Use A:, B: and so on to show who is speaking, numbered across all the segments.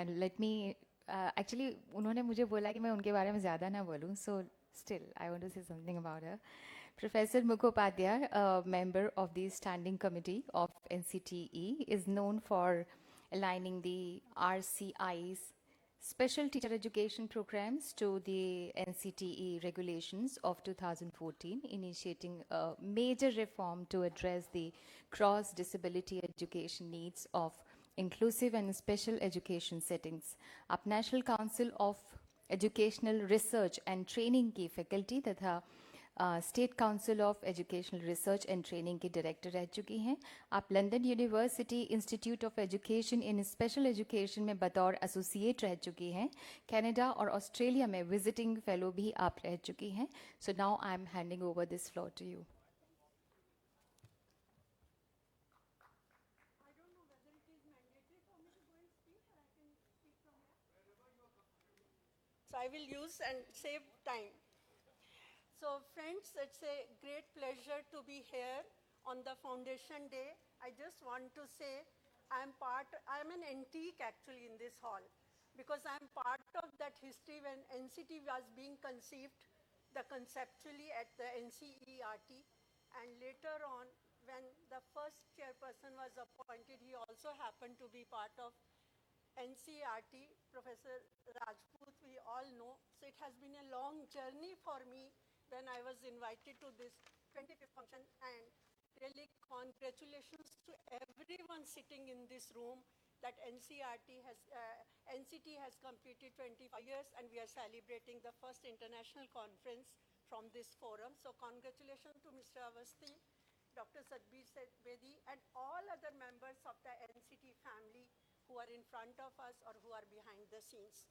A: and let me actually उन्होंने मुझे बोला कि मैं उनके बारे में ज़्यादा ना बोलूँ, so still I want to say something about her. Professor Mukhopadhyay, a member of the Standing Committee of NCTE, is known for aligning the RCI's special teacher education programs to the NCTE regulations of 2014, initiating a major reform to address the cross-disability education needs of inclusive and special education settings. आप national council of educational research and training की faculty तथा state council of educational research and training की director रह चुकी हैं. आप London university institute of education in special education में बतौर एसोसिएट रह चुकी हैं. कनाडा और ऑस्ट्रेलिया में विजिटिंग फेलो भी आप रह चुकी हैं. So now I am handing over this floor to you.
B: So I will use and save time. So friends, it's a great pleasure to be here on the Foundation Day. I just want to say I'm an antique actually in this hall, because I'm part of that history when NCT was being conceived, conceptually at the NCERT, and later on when the first chairperson was appointed, he also happened to be part of NCERT, Professor Rajput, we all know. So it has been a long journey for me when I was invited to this 25th function, and really congratulations to everyone sitting in this room that NCT has completed 25 years and we are celebrating the first international conference from this forum. So congratulations to Mr. Avasthi, Dr. Sadbir Bedi, and all other members of the NCT family who are in front of us or who are behind the scenes.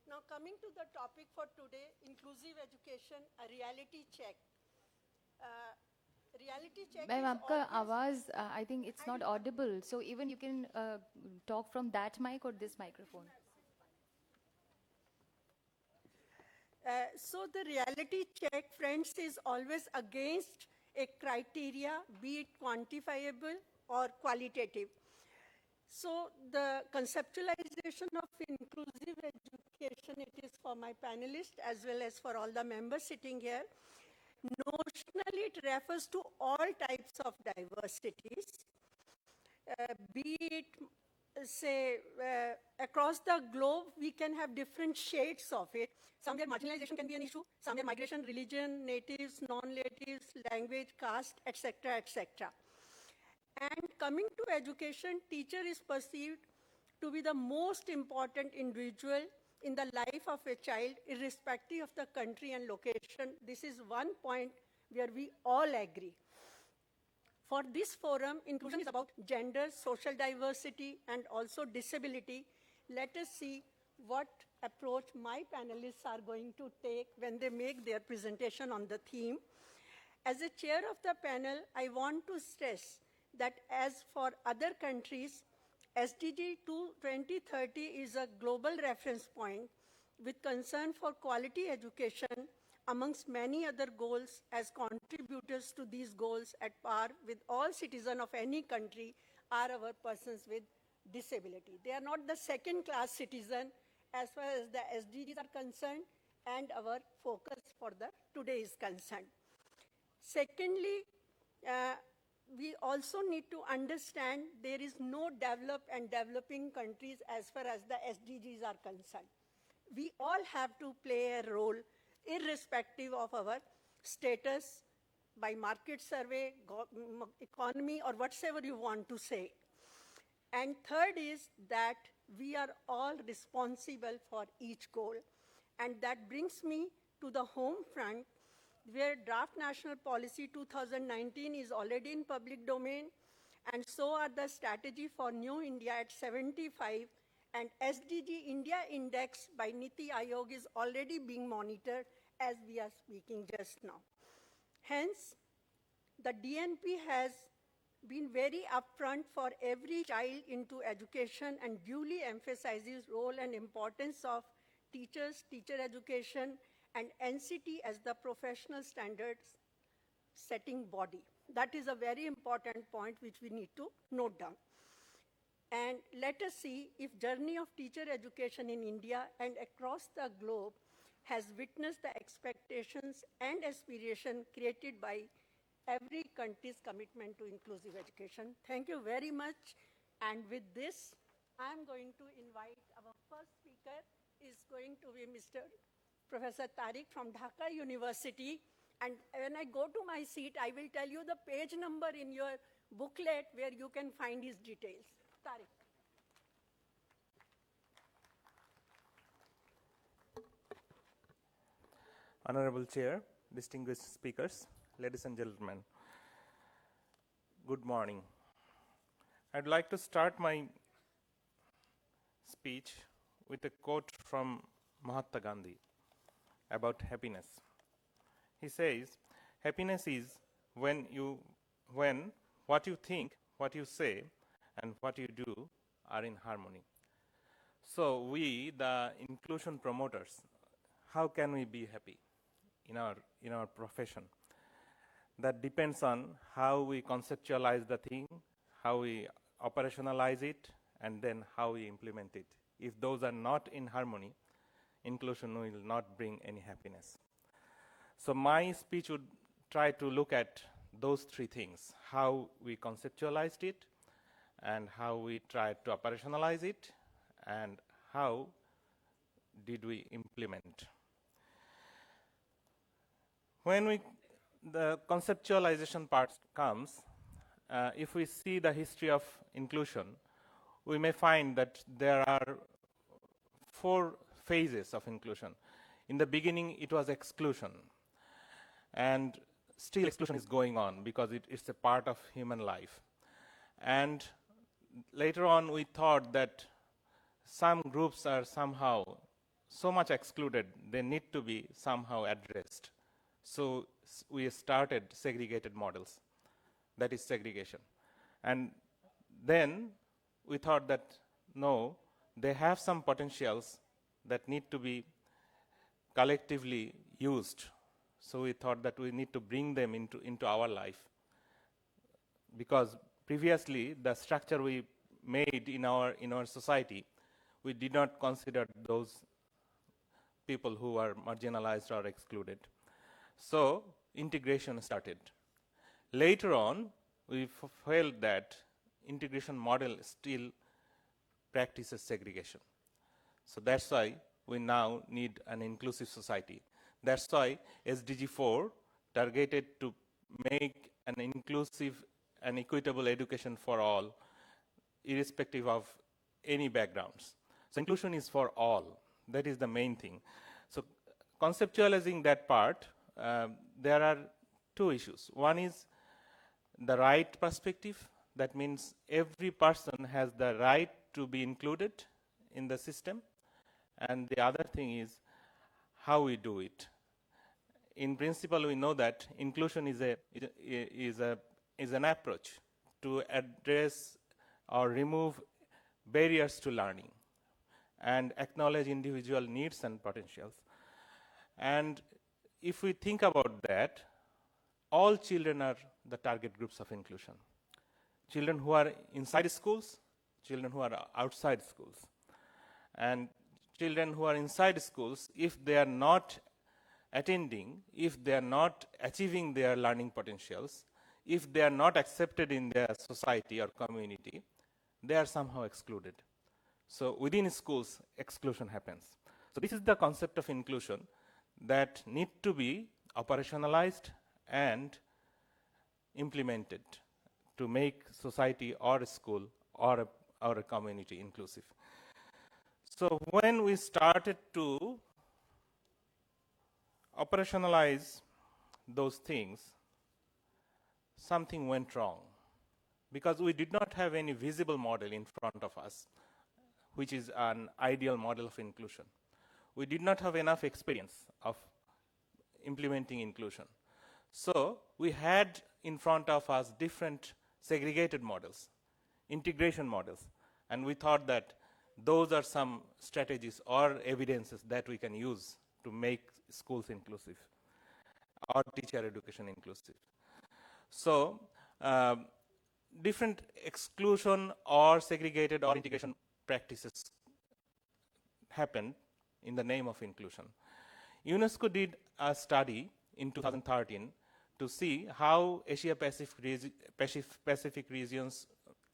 B: Now coming to the topic for today, inclusive education, a reality check. Reality check.
A: Ma'am, आपका आवाज़ I think it's not audible. So even you can talk from that mic or this microphone.
B: So the reality check, friends, is always against a criteria, be it quantifiable or qualitative. So the conceptualization of inclusive education, it is for my panelists as well as for all the members sitting here. Notionally, it refers to all types of diversities, be it, say, across the globe, we can have different shades of it. Somewhere marginalization can be an issue, somewhere migration, religion, natives, non-natives, language, caste, etc., etc. And coming to education, teacher is perceived to be the most important individual in the life of a child, irrespective of the country and location. This is one point where we all agree. For this forum, inclusion is about gender, social diversity, and also disability. Let us see what approach my panelists are going to take when they make their presentation on the theme. As a chair of the panel, I want to stress that as for other countries, SDG 2030 is a global reference point with concern for quality education amongst many other goals as contributors to these goals at par with all citizens of any country are our persons with disability. They are not the second-class citizen as far as the SDGs are concerned and our focus for the today is concerned. Secondly, we also need to understand there is no developed and developing countries as far as the SDGs are concerned. We all have to play a role irrespective of our status by market survey, economy, or whatever you want to say. And third is that we are all responsible for each goal. And that brings me to the home front, where Draft National Policy 2019 is already in public domain, and so are the Strategy for New India at 75, and SDG India Index by NITI Aayog is already being monitored as we are speaking just now. Hence, the DNP has been very upfront for every child into education and duly emphasizes role and importance of teachers, teacher education, and NCT as the professional standards setting body. That is a very important point which we need to note down. And let us see if journey of teacher education in India and across the globe has witnessed the expectations and aspiration created by every country's commitment to inclusive education. Thank you very much. And with this, I'm going to invite our first speaker is going to be Mr. Professor Tariq from Dhaka University. And when I go to my seat, I will tell you the page number in your booklet where you can find his details. Tariq.
C: Honorable Chair, distinguished speakers, ladies and gentlemen, good morning. I'd like to start my speech with a quote from Mahatma Gandhi about happiness. He says, happiness is when what you think, what you say, and what you do are in harmony. So we, the inclusion promoters, how can we be happy in our profession? That depends on how we conceptualize the thing, how we operationalize it, and then how we implement it. If those are not in harmony, inclusion will not bring any happiness. So my speech would try to look at those three things: how we conceptualized it, and how we tried to operationalize it, and how did we implement. When the conceptualization part comes, if we see the history of inclusion, we may find that there are 4 phases of inclusion. In the beginning, it was exclusion. And still exclusion is going on because it's a part of human life. And later on, we thought that some groups are somehow so much excluded, they need to be somehow addressed. So we started segregated models. That is segregation. And then we thought that, no, they have some potentials that need to be collectively used. So we thought that we need to bring them into our life. Because previously, the structure we made in our society, we did not consider those people who are marginalized or excluded. So integration started. Later on, we felt that integration model still practices segregation. So that's why we now need an inclusive society. That's why SDG 4 targeted to make an inclusive and equitable education for all, irrespective of any backgrounds. So inclusion is for all. That is the main thing. So conceptualizing that part, there are 2 issues. One is the right perspective. That means every person has the right to be included in the system. And the other thing is how we do it. In principle, we know that inclusion is an approach to address or remove barriers to learning and acknowledge individual needs and potentials. And if we think about that, all children are the target groups of inclusion. Children who are inside schools, children who are outside schools. And children who are inside schools, if they are not attending, if they are not achieving their learning potentials, if they are not accepted in their society or community, they are somehow excluded. So within schools, exclusion happens. So this is the concept of inclusion that need to be operationalized and implemented to make society or a school or a community inclusive. So when we started to operationalize those things, something went wrong because we did not have any visible model in front of us, which is an ideal model of inclusion. We did not have enough experience of implementing inclusion. So we had in front of us different segregated models, integration models, and we thought that those are some strategies or evidences that we can use to make schools inclusive or teacher education inclusive. So different exclusion or segregated or integration practices happened in the name of inclusion. UNESCO did a study in 2013 to see how Pacific regions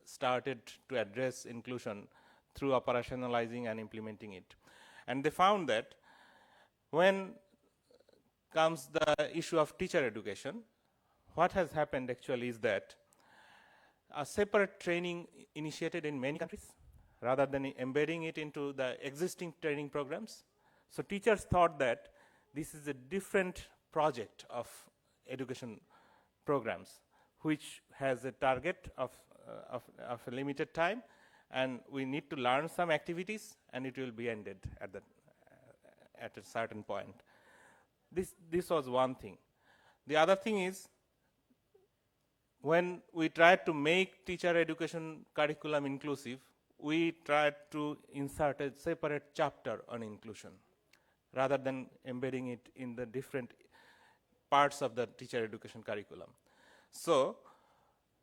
C: started to address inclusion through operationalizing and implementing it. And they found that when comes the issue of teacher education, what has happened actually is that a separate training initiated in many countries rather than embedding it into the existing training programs. So teachers thought that this is a different project of education programs, which has a target of a limited time, and we need to learn some activities, and it will be ended at a certain point. This was one thing. The other thing is, when we tried to make teacher education curriculum inclusive, we tried to insert a separate chapter on inclusion, rather than embedding it in the different parts of the teacher education curriculum. So,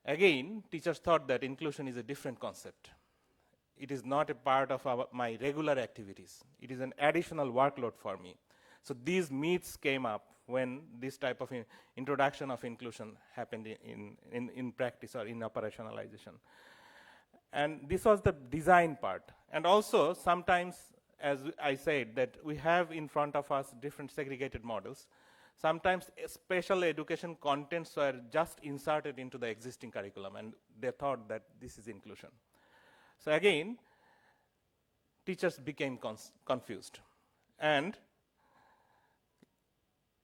C: again, teachers thought that inclusion is a different concept. It is not a part of my regular activities. It is an additional workload for me. So these myths came up when this type of introduction of inclusion happened in practice or in operationalization. And this was the design part. And also, sometimes, as I said, that we have in front of us different segregated models. Sometimes special education contents were just inserted into the existing curriculum, and they thought that this is inclusion. So again, teachers became confused. And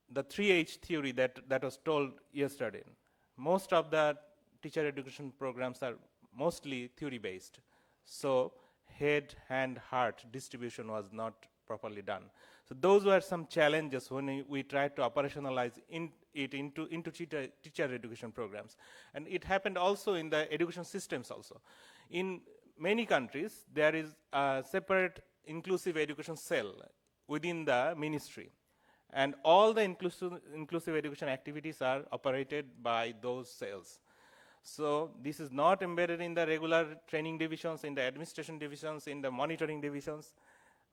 C: the 3H theory that was told yesterday, most of the teacher education programs are mostly theory-based. So head, hand, heart distribution was not properly done. So those were some challenges when we tried to operationalize it into teacher education programs. And it happened also in the education systems also. In many countries, there is a separate inclusive education cell within the ministry. And all the inclusive education activities are operated by those cells. So this is not embedded in the regular training divisions, in the administration divisions, in the monitoring divisions.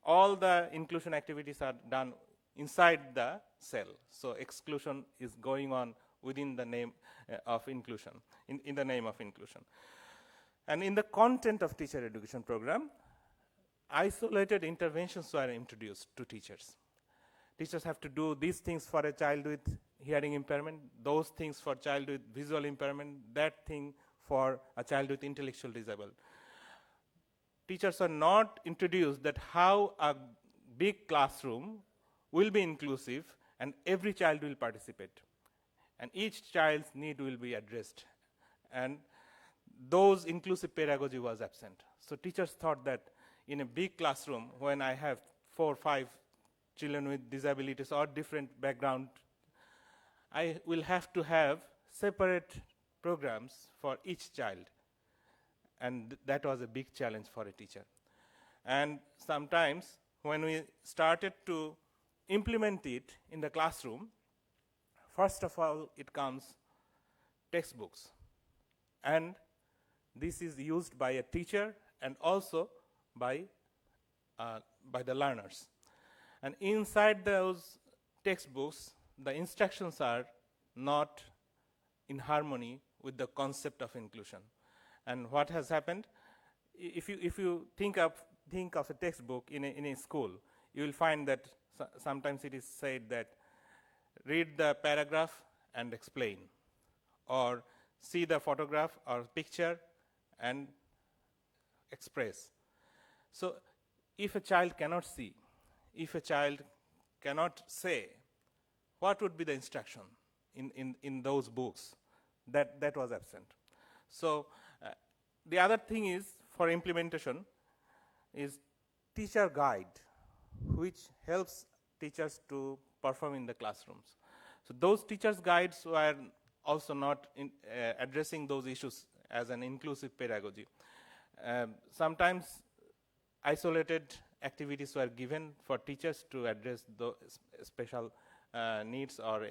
C: All the inclusion activities are done inside the cell. So exclusion is going on within the name of inclusion, in the name of inclusion. And in the content of teacher education program, isolated interventions were introduced to teachers. Teachers have to do these things for a child with hearing impairment, those things for child with visual impairment, that thing for a child with intellectual disability. Teachers are not introduced that how a big classroom will be inclusive and every child will participate. And each child's need will be addressed. And those inclusive pedagogy was absent. So teachers thought that in a big classroom, when I have 4 or 5 children with disabilities or different background, I will have to have separate programs for each child. And that was a big challenge for a teacher. And sometimes when we started to implement it in the classroom, first of all, it comes textbooks. And this is used by a teacher and also by the learners. And inside those textbooks, the instructions are not in harmony with the concept of inclusion. And what has happened, if you think of a textbook in a school, you will find that sometimes it is said that read the paragraph and explain, or see the photograph or picture and express. So if a child cannot see, if a child cannot say, what would be the instruction in those books? That was absent. So the other thing is, for implementation, is teacher guide, which helps teachers to perform in the classrooms. So those teachers' guides were also not addressing those issues as an inclusive pedagogy. Sometimes isolated activities were given for teachers to address the special needs or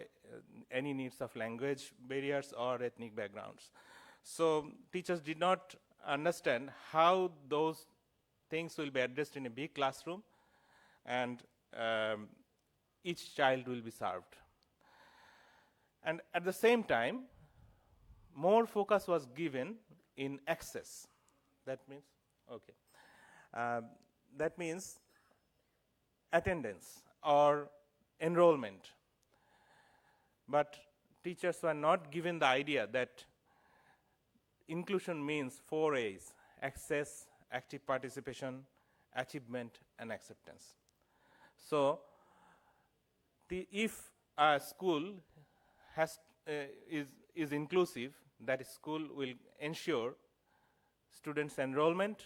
C: any needs of language barriers or ethnic backgrounds. So teachers did not understand how those things will be addressed in a big classroom, and each child will be served. And at the same time, more focus was given in access. That means, okay. That means attendance or enrollment. But teachers were not given the idea that inclusion means 4 A's: access, active participation, achievement, and acceptance. So if a school has, is inclusive, that school will ensure students' enrollment,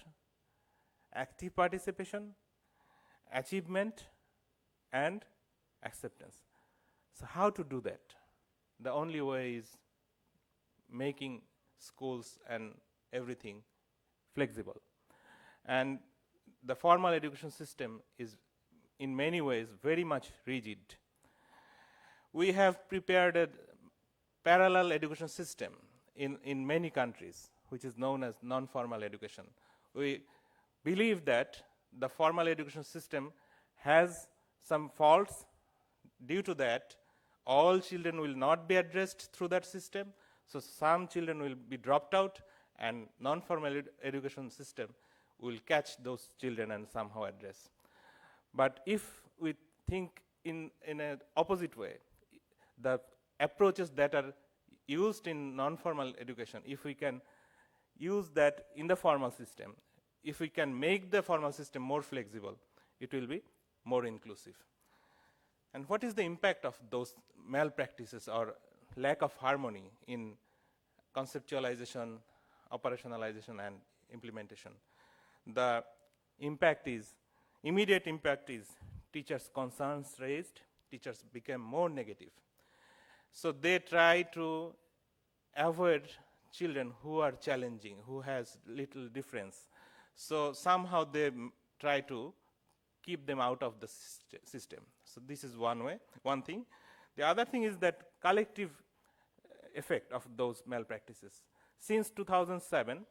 C: active participation, achievement, and acceptance. So how to do that? The only way is making schools and everything flexible. And the formal education system is in many ways very much rigid. We have prepared a parallel education system in many countries, which is known as non-formal education. We believe that the formal education system has some faults. Due to that, all children will not be addressed through that system, so some children will be dropped out, and non-formal education system will catch those children and somehow address. But if we think in an opposite way, the approaches that are used in non-formal education, if we can use that in the formal system, if we can make the formal system more flexible, it will be more inclusive. And what is the impact of those malpractices or lack of harmony in conceptualization, operationalization, and implementation? The impact is, immediate impact is teachers' concerns raised, teachers became more negative. So they try to avoid children who are challenging, who has little difference. So somehow they try to keep them out of the system. So this is one way, one thing. The other thing is that collective effect of those malpractices. Since 2007,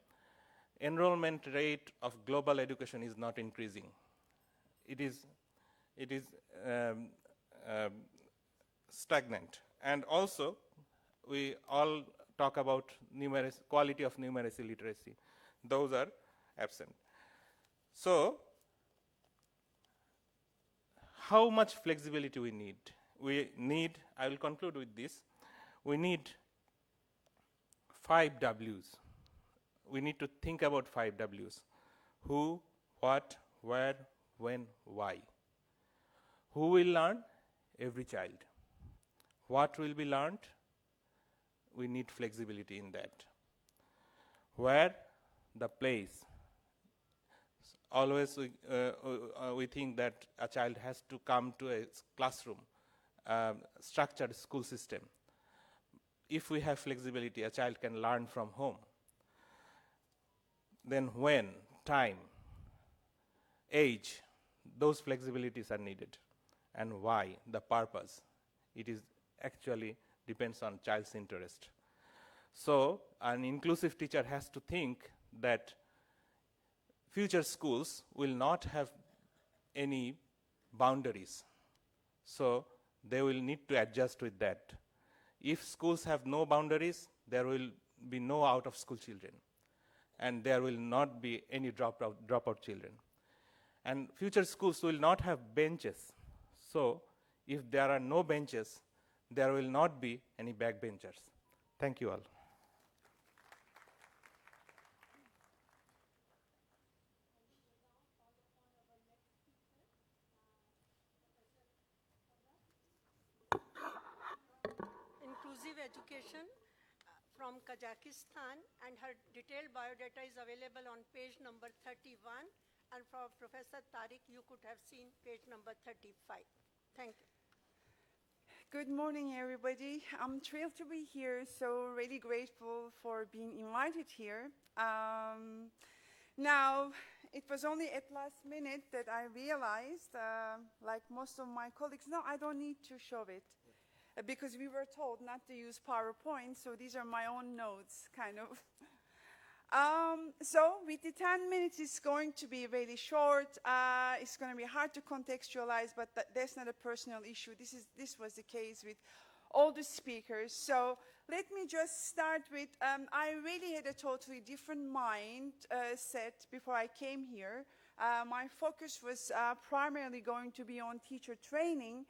C: enrollment rate of global education is not increasing. It is stagnant. And also, we all talk about quality of numeracy literacy. Those are absent. So, how much flexibility we need? We need, I will conclude with this, we need 5 W's. We need to think about 5 W's. Who, what, where, when, why. Who will learn? Every child. What will be learned? We need flexibility in that. Where? The place. Always we think that a child has to come to a classroom, structured school system. If we have flexibility, a child can learn from home. Then when? Time. Age. Those flexibilities are needed. And why? The purpose. It is actually depends on child's interest. So an inclusive teacher has to think that future schools will not have any boundaries. So they will need to adjust with that. If schools have no boundaries, there will be no out-of-school children. And there will not be any dropout children. And future schools will not have benches. So if there are no benches, there will not be any backbenchers. Thank you all.
B: Inclusive education from Kazakhstan, and her detailed biodata is available on page number 31. And for Professor Tariq, you could have seen page number 35. Thank you.
D: Good morning, everybody. I'm thrilled to be here, so really grateful for being invited here. Now, it was only at last minute that I realized, like most of my colleagues, no, I don't need to show it. because we were told not to use PowerPoint, so these are my own notes, kind of. So with the 10 minutes, it's going to be really short. It's going to be hard to contextualize, but that's not a personal issue. This was the case with all the speakers. So let me just start with, I really had a totally different mind set before I came here. My focus was primarily going to be on teacher training,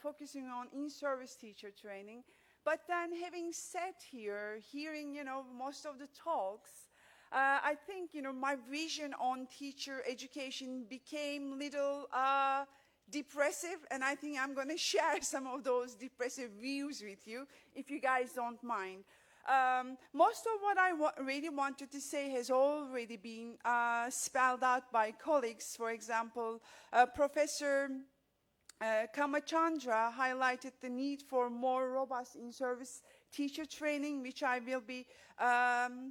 D: focusing on in-service teacher training. But then having sat here, hearing, most of the talks, I think, my vision on teacher education became little depressive, and I think I'm going to share some of those depressive views with you, if you guys don't mind. Most of what I really wanted to say has already been spelled out by colleagues. For example, Professor Kamachandra highlighted the need for more robust in-service teacher training, which I will be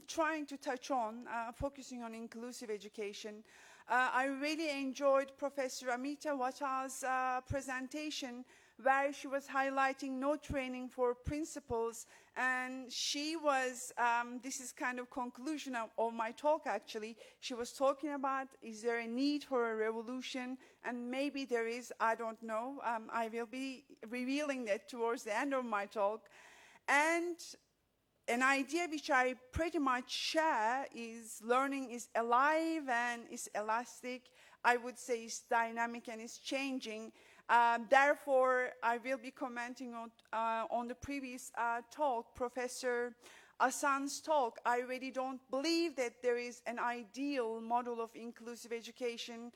D: trying to touch on, focusing on inclusive education. I really enjoyed Professor Amita Wattal's presentation, where she was highlighting no training for principals, and she was, this is kind of conclusion of my talk actually, she was talking about, is there a need for a revolution? And maybe there is, I don't know. I will be revealing that towards the end of my talk. And an idea which I pretty much share is learning is alive and is elastic. I would say it's dynamic and it's changing. Therefore, I will be commenting on the previous talk, Professor Asan's talk. I really don't believe that there is an ideal model of inclusive education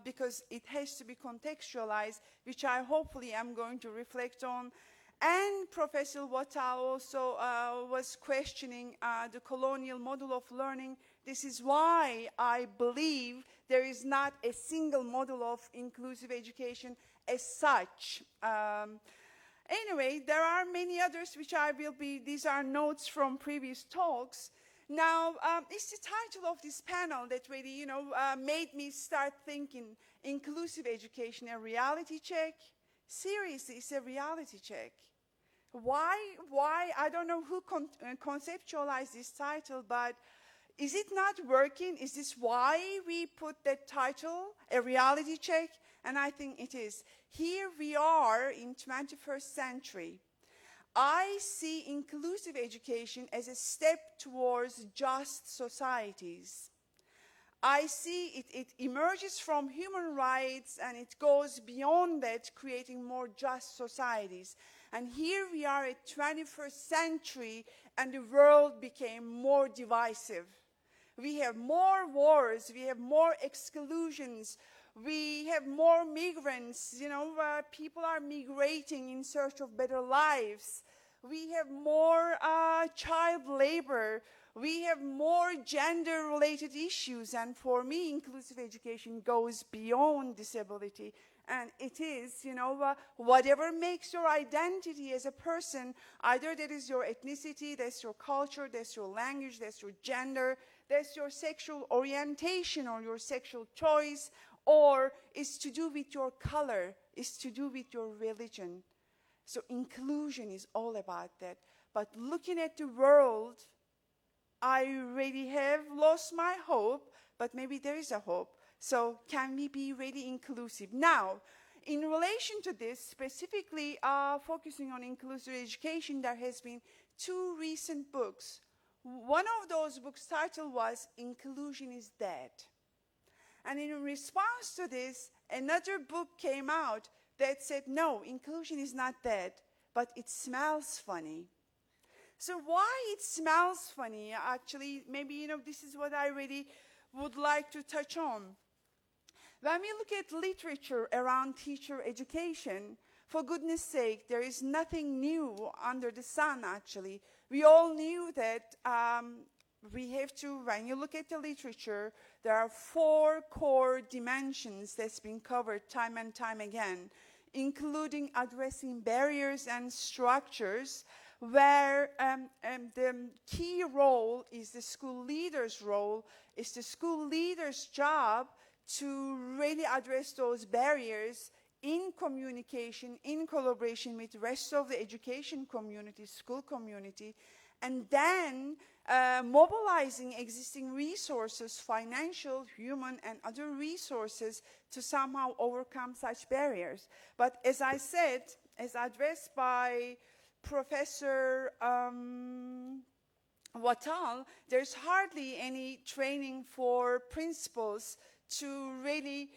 D: because it has to be contextualized, which I hopefully am going to reflect on. And Professor Wattal also was questioning the colonial model of learning. This is why I believe there is not a single model of inclusive education as such. Anyway, there are many others which I will be, these are notes from previous talks. Now, it's the title of this panel that really, made me start thinking, inclusive education, a reality check? Seriously, it's a reality check. Why, I don't know who conceptualized this title, but is it not working? Is this why we put that title, a reality check? And I think it is. Here we are in 21st century. I see inclusive education as a step towards just societies. I see it emerges from human rights and it goes beyond that, creating more just societies. And here we are at 21st century and the world became more divisive. We have more wars, we have more exclusions, we have more migrants, people are migrating in search of better lives. We have more child labor. We have more gender-related issues. And for me, inclusive education goes beyond disability. And it is, whatever makes your identity as a person, either that is your ethnicity, that's your culture, that's your language, that's your gender, that's your sexual orientation or your sexual choice, or it's to do with your color, it's to do with your religion. So inclusion is all about that. But looking at the world, I really have lost my hope, but maybe there is a hope. So can we be really inclusive? Now, in relation to this, specifically focusing on inclusive education, there has been 2 recent books. One of those books' title was Inclusion is Dead. And in response to this, another book came out that said, no, inclusion is not dead, but it smells funny. So why it smells funny? Actually, maybe, this is what I really would like to touch on. When we look at literature around teacher education, for goodness sake, there is nothing new under the sun, actually. We all knew that we have to, when you look at the literature, there are 4 core dimensions that's been covered time and time again, including addressing barriers and structures, where the key role is the school leader's role. It's the school leader's job to really address those barriers in communication, in collaboration with the rest of the education community, school community, and then mobilizing existing resources, financial, human, and other resources to somehow overcome such barriers. But as I said, as addressed by Professor Watal, there's hardly any training for principals to really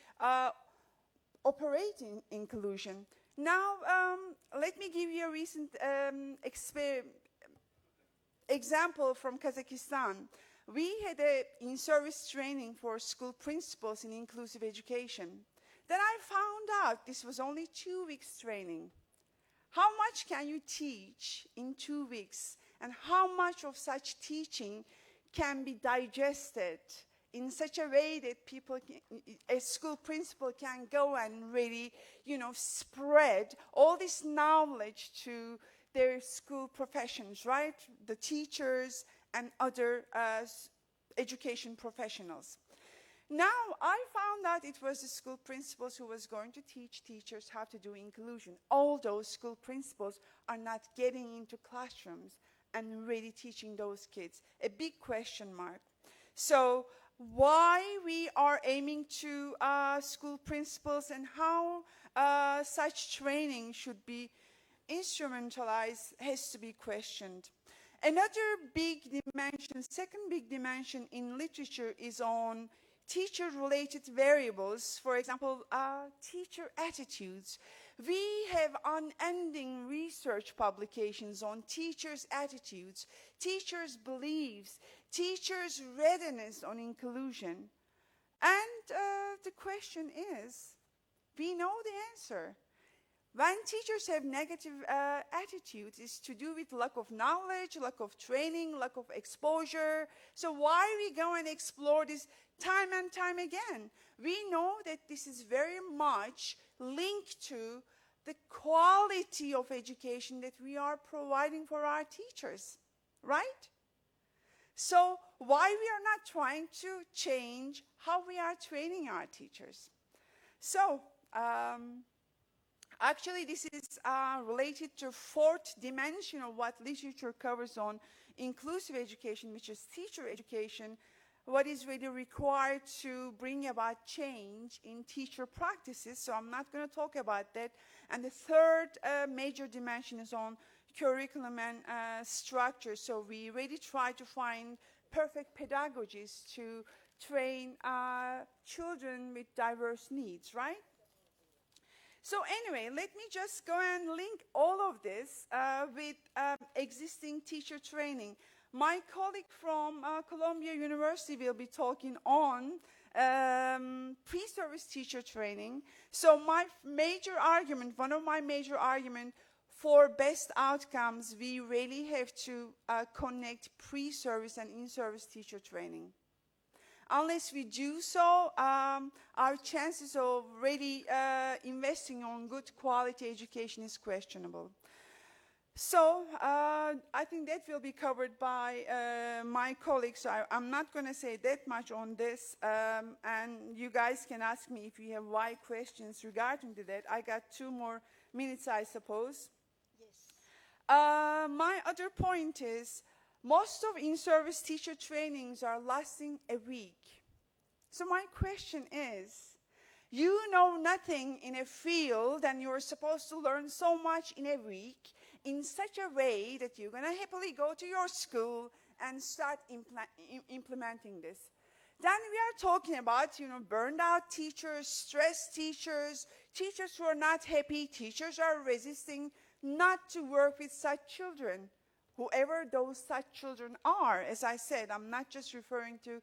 D: operate in inclusion. Now, let me give you a recent example from Kazakhstan. We had an in-service training for school principals in inclusive education. Then I found out this was only 2 weeks training. How much can you teach in 2 weeks? And how much of such teaching can be digested in such a way that people, a school principal can go and really, spread all this knowledge to their school professions, right? The teachers and other education professionals. Now, I found out it was the school principals who was going to teach teachers how to do inclusion. All those school principals are not getting into classrooms and really teaching those kids. A big question mark. So why we are aiming to school principals and how such training should be instrumentalized has to be questioned. Another big dimension, second big dimension in literature is on teacher-related variables, for example, teacher attitudes. We have unending research publications on teachers' attitudes, teachers' beliefs, teachers' readiness on inclusion. And the question is, we know the answer. When teachers have negative attitudes, it's to do with lack of knowledge, lack of training, lack of exposure. So why we go and explore this time and time again? We know that this is very much linked to the quality of education that we are providing for our teachers, right? So why we are not trying to change how we are training our teachers? So, actually, this is related to fourth dimension of what literature covers on inclusive education, which is teacher education, what is really required to bring about change in teacher practices. So I'm not going to talk about that. And the third major dimension is on curriculum and structure. So we really try to find perfect pedagogies to train children with diverse needs, right? So anyway, let me just go and link all of this with existing teacher training. My colleague from Columbia University will be talking on pre-service teacher training. So my major argument, one of my major arguments for best outcomes, we really have to connect pre-service and in-service teacher training. Unless we do so, our chances of really investing on good quality education is questionable. So I think that will be covered by my colleagues. So I'm not going to say that much on this, and you guys can ask me if you have why questions regarding to that. I got 2 more minutes, I suppose.
B: Yes.
D: My other point is, most of in-service teacher trainings are lasting a week. So my question is, you know nothing in a field and you're supposed to learn so much in a week in such a way that you're going to happily go to your school and start implementing this. Then we are talking about, burned out teachers, stressed teachers, teachers who are not happy, teachers are resisting not to work with such children. Whoever those such children are, as I said, I'm not just referring to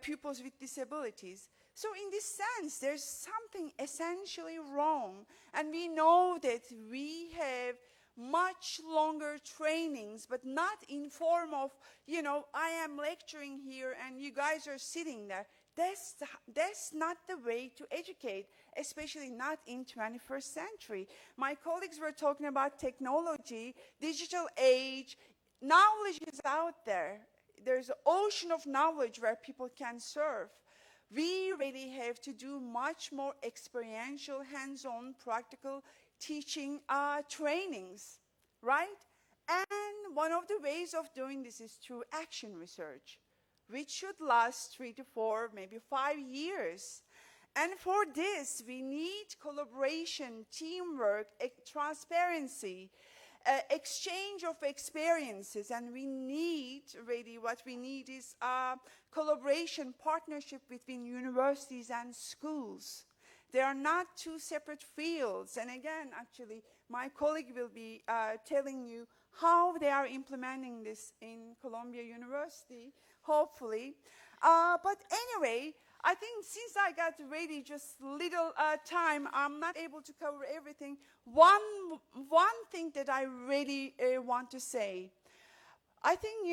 D: pupils with disabilities. So in this sense, there's something essentially wrong. And we know that we have much longer trainings, but not in form of, I am lecturing here and you guys are sitting there. That's not the way to educate, especially not in 21st century. My colleagues were talking about technology, digital age. Knowledge is out there. There's an ocean of knowledge where people can serve. We really have to do much more experiential, hands-on, practical teaching trainings, right? And one of the ways of doing this is through action research, which should last 3 to 4, maybe 5 years. And for this, we need collaboration, teamwork, transparency, exchange of experiences, and we need, really, what we need is collaboration, partnership between universities and schools. They are not two separate fields. And again, actually, my colleague will be telling you how they are implementing this in Columbia University, hopefully. But anyway, I think since I got really just little time, I'm not able to cover everything. One thing that I really want to say, I think,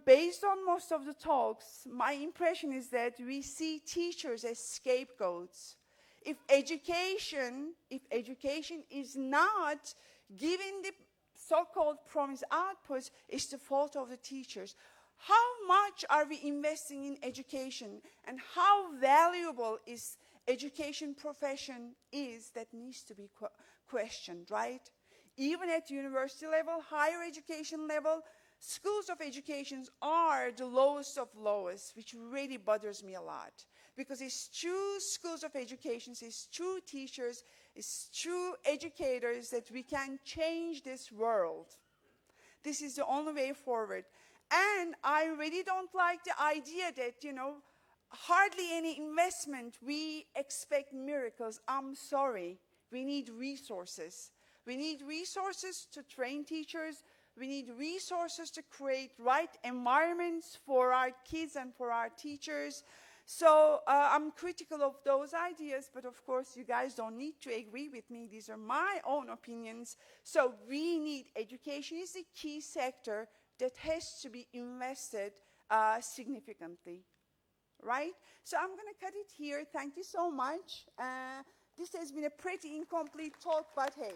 D: based on most of the talks, my impression is that we see teachers as scapegoats. If education is not giving the so-called promised outputs, it's the fault of the teachers. How much are we investing in education, and how valuable is education profession is that needs to be questioned, right? Even at university level, higher education level, schools of education are the lowest of lowest, which really bothers me a lot. Because it's true schools of education, it's true teachers, it's true educators that we can change this world. This is the only way forward. And I really don't like the idea that, hardly any investment, we expect miracles. I'm sorry. We need resources. We need resources to train teachers. We need resources to create right environments for our kids and for our teachers. So I'm critical of those ideas, but of course you guys don't need to agree with me. These are my own opinions. So we need, education is a key sector that has to be invested significantly, right? So I'm going to cut it here. Thank you so much. This has been a pretty incomplete talk, but hey.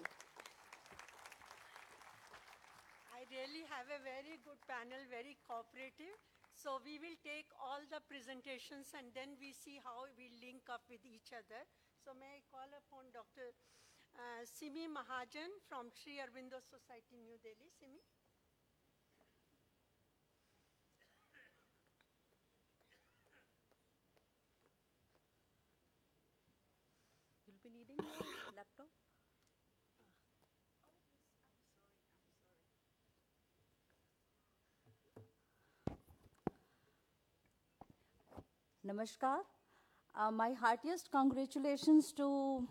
B: I really have a very good panel, very cooperative. So we will take all the presentations and then we see how we link up with each other. So may I call upon Dr. Simi Mahajan from Sri Aurobindo Society, New Delhi. Simi.
E: You'll be needing your laptop? Namaskar. My heartiest congratulations to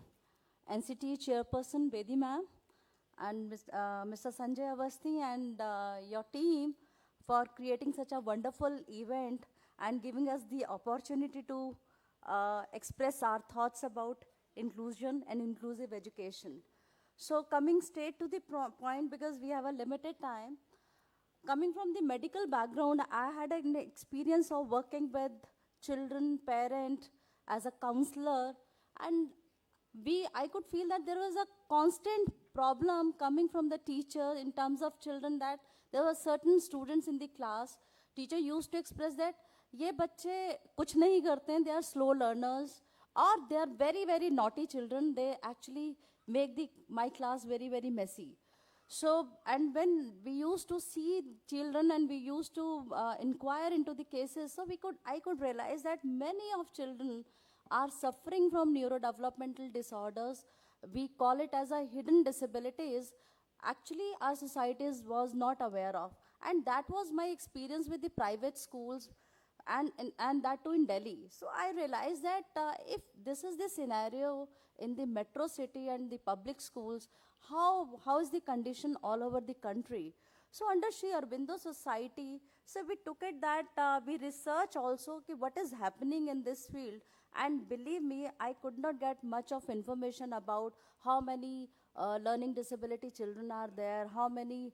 E: NCTE Chairperson Bedi ma'am and Mr. Sanjay Avasthi and your team for creating such a wonderful event and giving us the opportunity to express our thoughts about inclusion and inclusive education. So coming straight to the point, because we have a limited time, coming from the medical background, I had an experience of working with children, parent, as a counselor, and I could feel that there was a constant problem coming from the teacher in terms of children, that there were certain students in the class, teacher used to express that, ye bacche kuch nahi karte hain, they are slow learners, or they are very, very naughty children, they actually make my class very, very messy. So, and when we used to see children and we used to inquire into the cases, so I could realize that many of children are suffering from neurodevelopmental disorders. We call it as a hidden disabilities. Actually, our societies was not aware of. And that was my experience with the private schools, and that too in Delhi. So I realized that if this is the scenario in the metro city and the public schools, how is the condition all over the country? So under Sri Aurobindo Society, so we took it that we research also what is happening in this field. And believe me, I could not get much of information about how many learning disability children are there, how many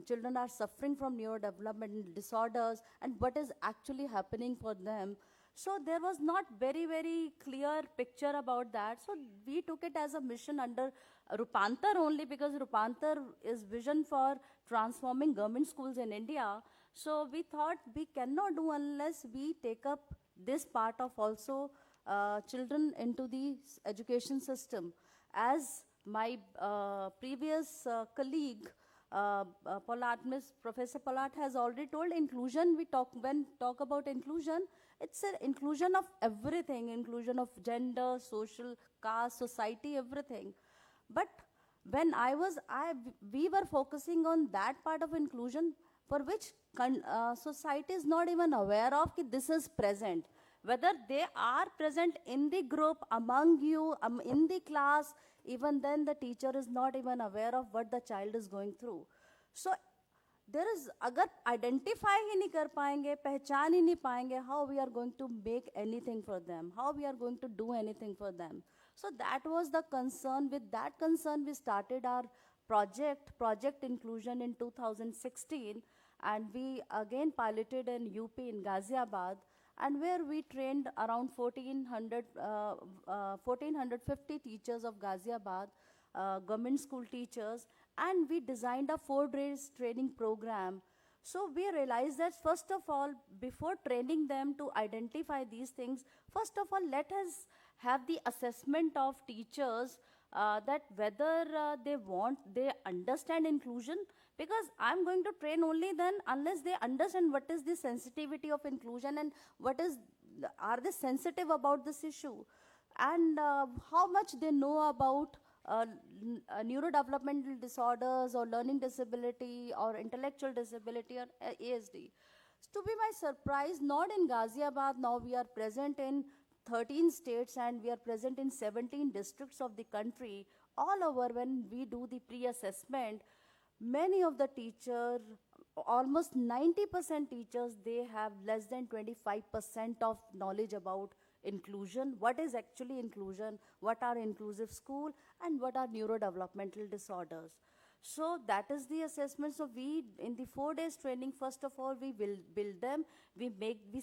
E: children are suffering from neurodevelopmental disorders, and what is actually happening for them. So there was not very, very clear picture about that. So we took it as a mission under Rupantar only, because Rupantar is vision for transforming government schools in India. So we thought we cannot do unless we take up this part of also children into the education system. As my previous colleague, Professor Pollard has already told, inclusion, when talk about inclusion, it's an inclusion of everything, inclusion of gender, social, caste, society, everything. But when we were focusing on that part of inclusion for which society is not even aware of that this is present. Whether they are present in the group, among you, in the class, even then the teacher is not even aware of what the child is going through. So there is, agar identify hi nahi kar payenge, pehchan hi nahi payenge, how we are going to make anything for them, how we are going to do anything for them. So that was the concern. With that concern, we started our Project Inclusion in 2016, and we again piloted in UP in Ghaziabad, and where we trained around 1,450 teachers of Ghaziabad, government school teachers, and we designed a 4-day training program. So we realized that first of all, before training them to identify these things, first of all, let us have the assessment of teachers that whether they understand inclusion, because I'm going to train only then unless they understand what is the sensitivity of inclusion and are they sensitive about this issue, and how much they know about neurodevelopmental disorders or learning disability or intellectual disability or ASD. To be my surprise, not in Ghaziabad, now we are present in 13 states and we are present in 17 districts of the country. All over, when we do the pre-assessment, many of the teachers, almost 90% teachers, they have less than 25% of knowledge about inclusion, what is actually inclusion, what are inclusive school, and what are neurodevelopmental disorders. So that is the assessment. So we, in the 4 days training, first of all, we will build them, we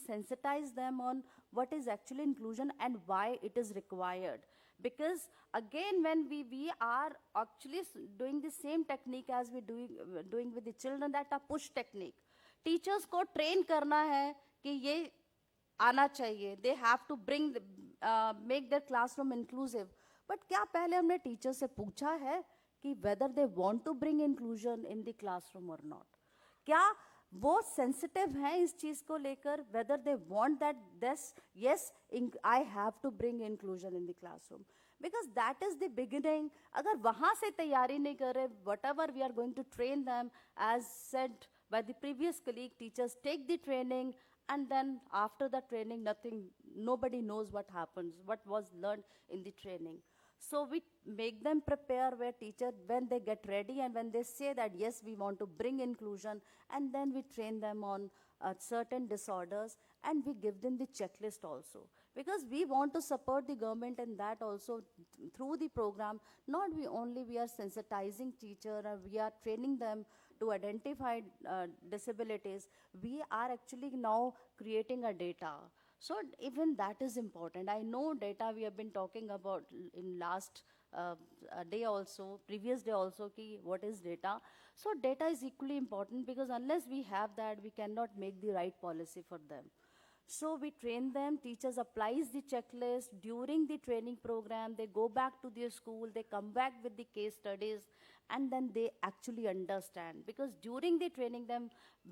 E: sensitize them on what is actually inclusion and why it is required. Because again, when we are actually doing the same technique as we doing with the children, that a push technique. Teachers को train करना है कि ये आना चाहिए. They have to make their classroom inclusive. But क्या पहले हमने teachers से पूछा है कि whether they want to bring inclusion in the classroom or not? क्या वो sensitive हैं इस चीज़ को लेकर, whether they want that, yes, I have to bring inclusion in the classroom. Because that is the beginning. अगर वहाँ से तैयारी नहीं कर रहे, whatever we are going to train them, as said by the previous colleague, teachers take the training, and then after the training, nobody knows what happens, what was learned in the training. So we make them prepare where teacher, when they get ready and when they say that, yes, we want to bring inclusion, and then we train them on certain disorders, and we give them the checklist also. Because we want to support the government in that also through the program. Not we are sensitizing teacher, we are training them to identify disabilities. We are actually now creating a data. So even that is important. I know data we have been talking about in last day also, previous day also, ki what is data. So data is equally important, because unless we have that, we cannot make the right policy for them. So we train them, teachers applies the checklist. During the training program, they go back to their school, they come back with the case studies, and then they actually understand. Because during the training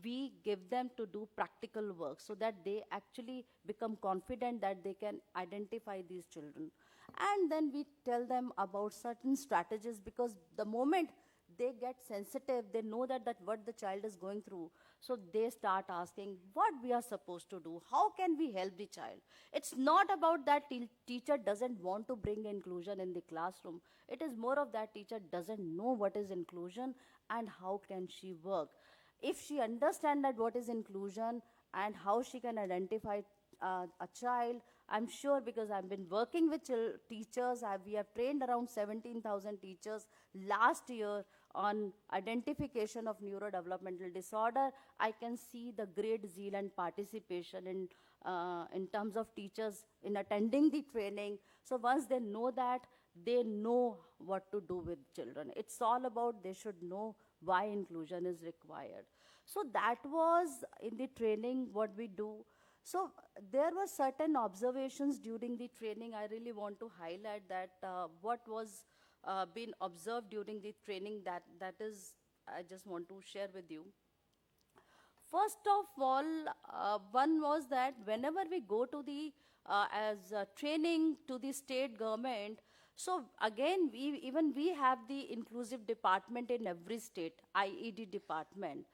E: we give them to do practical work so that they actually become confident that they can identify these children. And then we tell them about certain strategies, because the moment they get sensitive, they know that what the child is going through. So they start asking what we are supposed to do, how can we help the child. It's not about that teacher doesn't want to bring inclusion in the classroom. It is more of that teacher doesn't know what is inclusion and how can she work. If she understands that what is inclusion and how she can identify a child, I'm sure, because I've been working with teachers, we have trained around 17,000 teachers last year on identification of neurodevelopmental disorder. I can see the great zeal and participation in terms of teachers in attending the training. So once they know that, they know what to do with children. It's all about they should know why inclusion is required. So that was in the training what we do. So there were certain observations during the training. I really want to highlight that what was been observed during the training, that is, I just want to share with you. First of all, one was that whenever we go to the as training to the state government, so again, even we have the inclusive department in every state, IED department.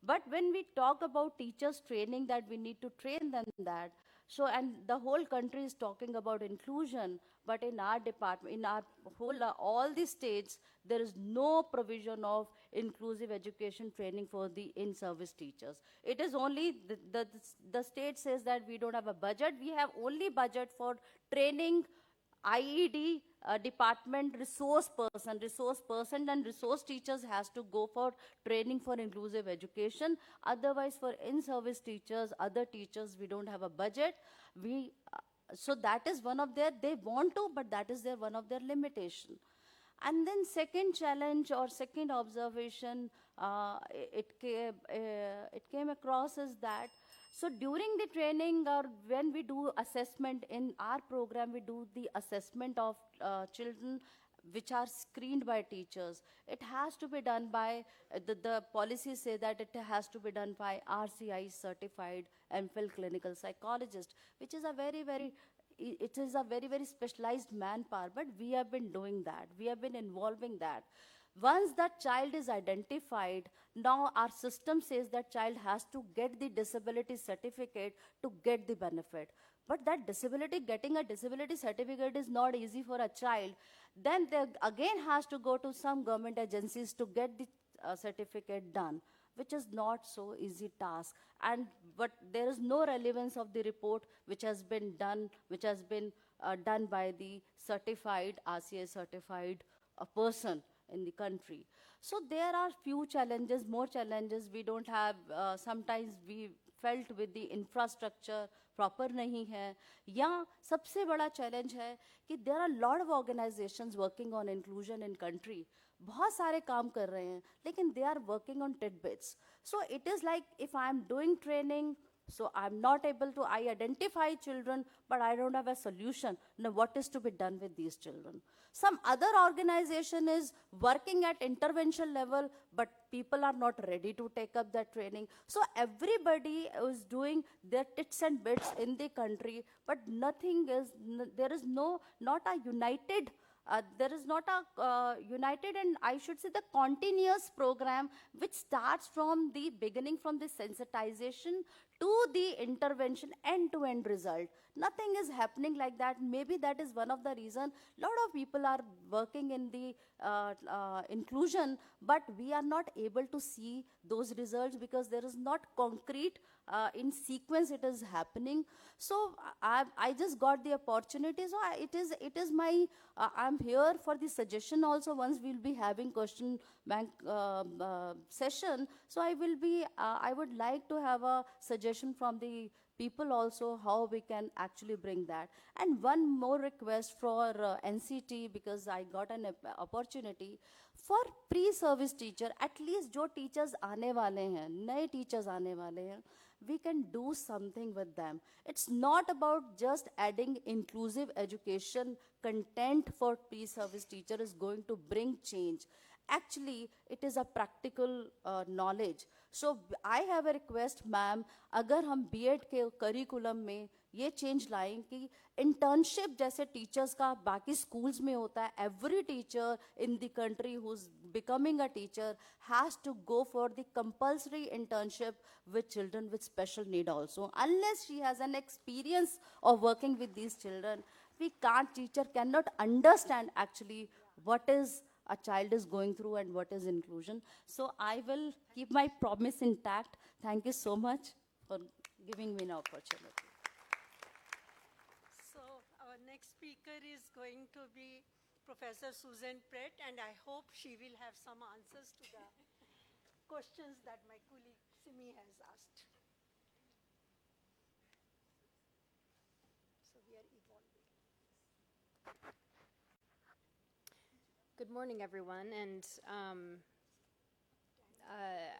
E: But when we talk about teachers training, that we need to train them that, so, and the whole country is talking about inclusion, but in our department, in our whole, all the states, there is no provision of inclusive education training for the in-service teachers. It is only, the state says that we don't have a budget. We have only budget for training IED department resource person and resource teachers has to go for training for inclusive education. Otherwise, for in-service teachers, other teachers, we don't have a budget. So that is one of their, they want to, but that is one of their limitation. And then second challenge or second observation it came across is that, so during the training or when we do assessment in our program, we do the assessment of children which are screened by teachers. It has to be done by, the policies say that it has to be done by RCI certified MPhil clinical psychologist, which is a very, it is a very, very specialized manpower, but we have been doing that. We have been involving that. Once that child is identified, now our system says that child has to get the disability certificate to get the benefit. But that disability, getting a disability certificate is not easy for a child. Then they again has to go to some government agencies to get the certificate done, which is not so easy task. But there is no relevance of the report which has been done, done by the certified, RCA certified person in the country. So there are few challenges, more challenges. We don't have, sometimes we felt with the infrastructure proper नहीं है, या सबसे बड़ा challenge है कि there are a lot of organizations working on inclusion in country. बहुत सारे काम कर रहे हैं, लेकिन they are working on tidbits. So it is like if I am doing training, so I'm not able to, I identify children, but I don't have a solution. Now what is to be done with these children? Some other organization is working at intervention level, but people are not ready to take up that training. So everybody is doing their tits and bits in the country, but nothing is, there is not a united, there is not a united, and I should say the continuous program which starts from the beginning, from the sensitization to the intervention, end-to-end result. Nothing is happening like that. Maybe that is one of the reasons a lot of people are working in the inclusion, but we are not able to see those results because there is not concrete in sequence it is happening. So I just got the opportunity. So it is my, I'm here for the suggestion also. Once we'll be having question bank session, so I would like to have a suggestion from the people also how we can actually bring that. And one more request for NCT, because I got an opportunity for pre-service teacher, at least जो teachers आने वाले हैं, नए teachers आने वाले हैं, we can do something with them. It's not about just adding inclusive education content for pre-service teacher is going to bring change. Actually, it is a practical knowledge. So I have a request, ma'am, अगर हम B.Ed के curriculum में ये change लाएं कि internship जैसे teachers का बाकी schools में होता है, every teacher in the country who's becoming a teacher has to go for the compulsory internship with children with special need also. Unless she has an experience of working with these children, teacher cannot understand actually what is a child is going through and what is inclusion. So I will keep my promise intact. Thank you so much for giving me an opportunity.
B: So our next speaker is going to be Professor Susan Pratt, and I hope she will have some answers to the questions that my colleague Simi has asked. So we are evolving.
F: Good morning, everyone, and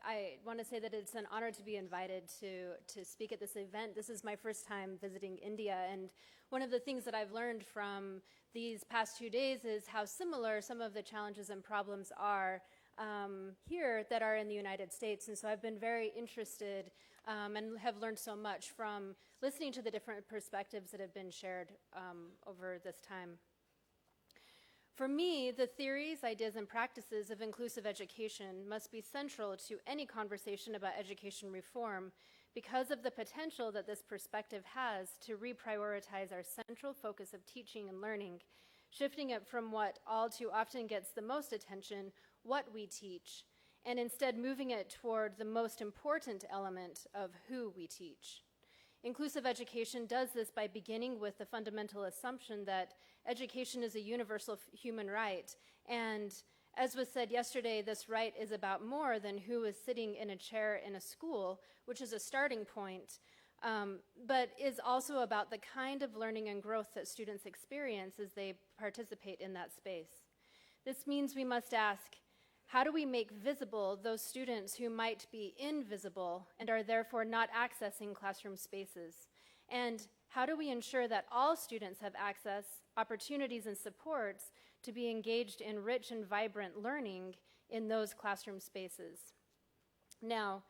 F: I want to say that it's an honor to be invited to speak at this event. This is my first time visiting India, and one of the things that I've learned from these past 2 days is how similar some of the challenges and problems are here that are in the United States. And so I've been very interested and have learned so much from listening to the different perspectives that have been shared over this time. For me, the theories, ideas, and practices of inclusive education must be central to any conversation about education reform because of the potential that this perspective has to reprioritize our central focus of teaching and learning, shifting it from what all too often gets the most attention, what we teach, and instead moving it toward the most important element of who we teach. Inclusive education does this by beginning with the fundamental assumption that education is a universal human right. And as was said yesterday, this right is about more than who is sitting in a chair in a school, which is a starting point, but is also about the kind of learning and growth that students experience as they participate in that space. This means we must ask, how do we make visible those students who might be invisible and are therefore not accessing classroom spaces? And how do we ensure that all students have access, opportunities, and supports to be engaged in rich and vibrant learning in those classroom spaces? Now,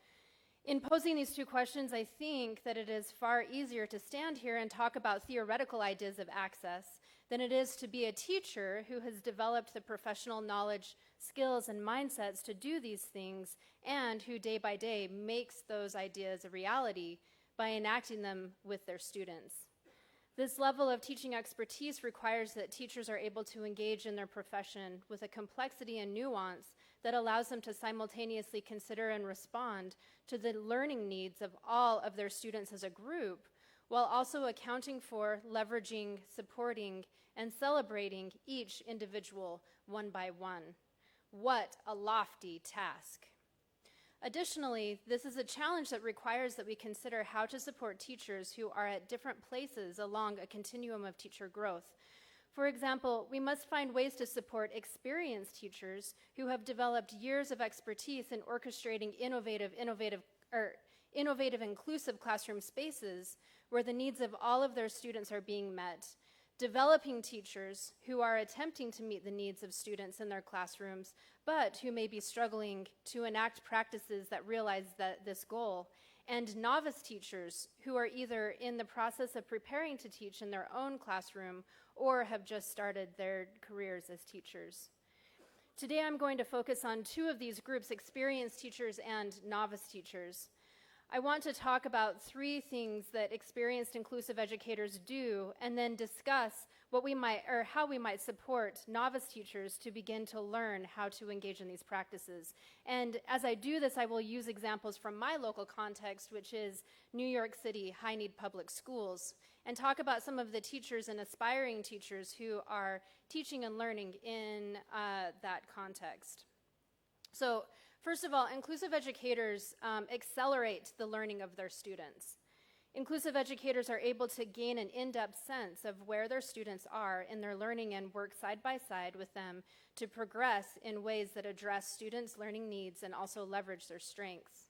F: in posing these two questions, I think that it is far easier to stand here and talk about theoretical ideas of access than it is to be a teacher who has developed the professional knowledge, skills, and mindsets to do these things, and who day by day makes those ideas a reality by enacting them with their students. This level of teaching expertise requires that teachers are able to engage in their profession with a complexity and nuance that allows them to simultaneously consider and respond to the learning needs of all of their students as a group, while also accounting for, leveraging, supporting, and celebrating each individual one by one. What a lofty task. Additionally, this is a challenge that requires that we consider how to support teachers who are at different places along a continuum of teacher growth. For example, we must find ways to support experienced teachers who have developed years of expertise in orchestrating innovative, inclusive classroom spaces where the needs of all of their students are being met, developing teachers who are attempting to meet the needs of students in their classrooms, but who may be struggling to enact practices that realize this goal, and novice teachers who are either in the process of preparing to teach in their own classroom or have just started their careers as teachers. Today I'm going to focus on two of these groups, experienced teachers and novice teachers. I want to talk about three things that experienced inclusive educators do, and then discuss what we might, or how we might support novice teachers to begin to learn how to engage in these practices. And as I do this, I will use examples from my local context, which is New York City high-need public schools, and talk about some of the teachers and aspiring teachers who are teaching and learning in that context. So, first of all, inclusive educators accelerate the learning of their students. Inclusive educators are able to gain an in-depth sense of where their students are in their learning and work side by side with them to progress in ways that address students' learning needs and also leverage their strengths.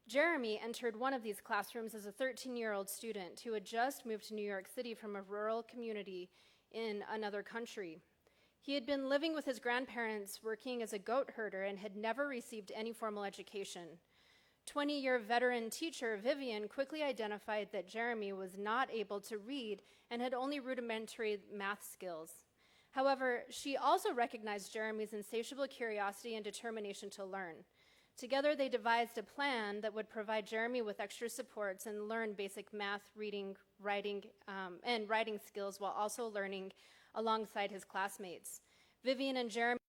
F: Jeremy entered one of these classrooms as a 13-year-old student who had just moved to New York City from a rural community in another country. He had been living with his grandparents working as a goat herder and had never received any formal education. 20-year veteran teacher Vivian quickly identified that Jeremy was not able to read and had only rudimentary math skills. However, she also recognized Jeremy's insatiable curiosity and determination to learn. Together, they devised a plan that would provide Jeremy with extra supports and learn basic math, reading, writing, and writing skills while also learning alongside his classmates. Vivian and Jeremy